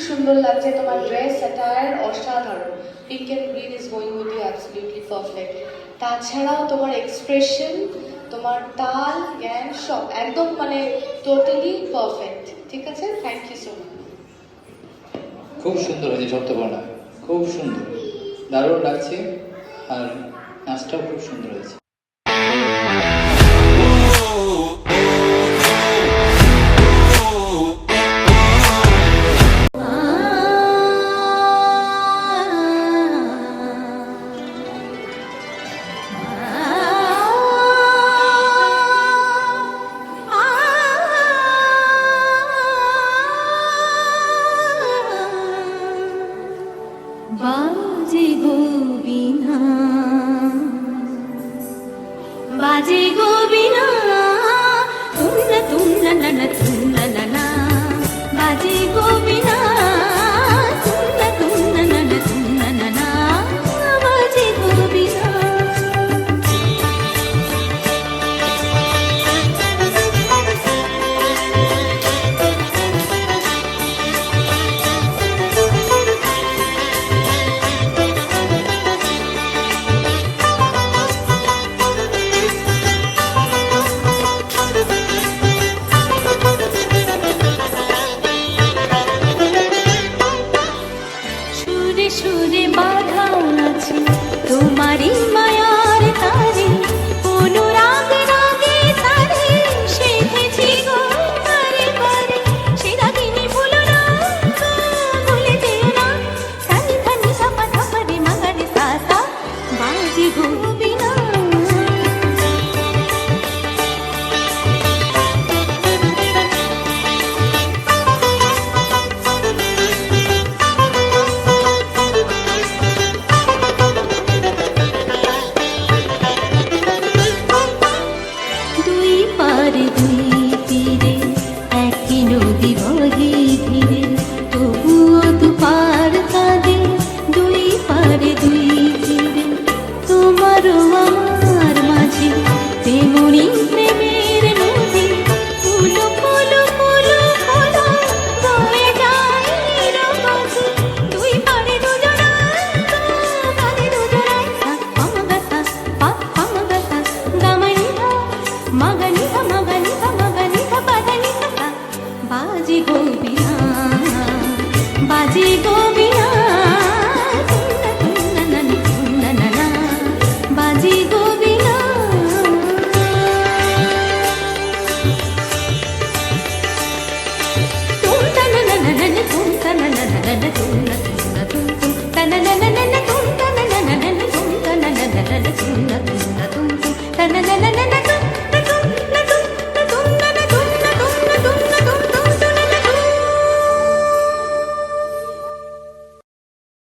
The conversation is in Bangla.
সুন্দর লাগছে তোমার ড্রেস অ্যাটায়ার অসাধারণ। Pink and green is going with you absolutely perfect. তাছাড়াও তোমার এক্সপ্রেশন, তোমার তাল জ্ঞান সব একদম মানে টোটালি পারফেক্ট। ঠিক আছে, থ্যাংক ইউ সো মাচ। খুব সুন্দর হয়েছে সপ্তবর্ণা, খুব সুন্দর, দারুণ লাগছে, আর নাচটাও খুব সুন্দর হয়েছে। বাজে গো বিনা, বাজে গো বিনা, তুমনা তুমনা নানা তুমনা নানা, বাজে গো বিনা, তুমনা তুমনা নানা তুমনা নানা, বাজে গো বিনা। সুরে বাধা আছে তোমারই মায়ার তারে, অনুরাগ রাগে তারে সেধেছি গো বারে বারে, সে রাগিনী ভুলো না, ভুলে যেও না, সানি ধানি সাপা ধাপারে মাগারে সাসা, বাজে গো বিনা। দুই তীরে একই নদী বহে ধীরে, তবুও দুপার কাঁদে, দুই পারে দুই তীরে, তোমারও আমার মাঝে তেমনি প্রেমের নদী, ফুলো ফুলো ফুলো ফুলো বয়ে যায় নিরবধি, দুই পারে দুজনায় গানে দুজনায় সা পামাগাসা পা পামাগাসা গামানিধা মাগানিধা মাগানিধা মাগানিধা পাদানিধা সা, বাজে গো বিনা, বাজে গো বিনা, তুমনা তুমনা নানি তুমনা নানা, বাজে গো বিনা। তুম তানা নানা নানা তুম তানা নানা নানা তুমনা তুমনা তুম তুম তানা নানা নানা তুম তানা নানা নানা তুম তানা নানা নানা তুমনা তুমনা তুম তুম তানা নানা নানা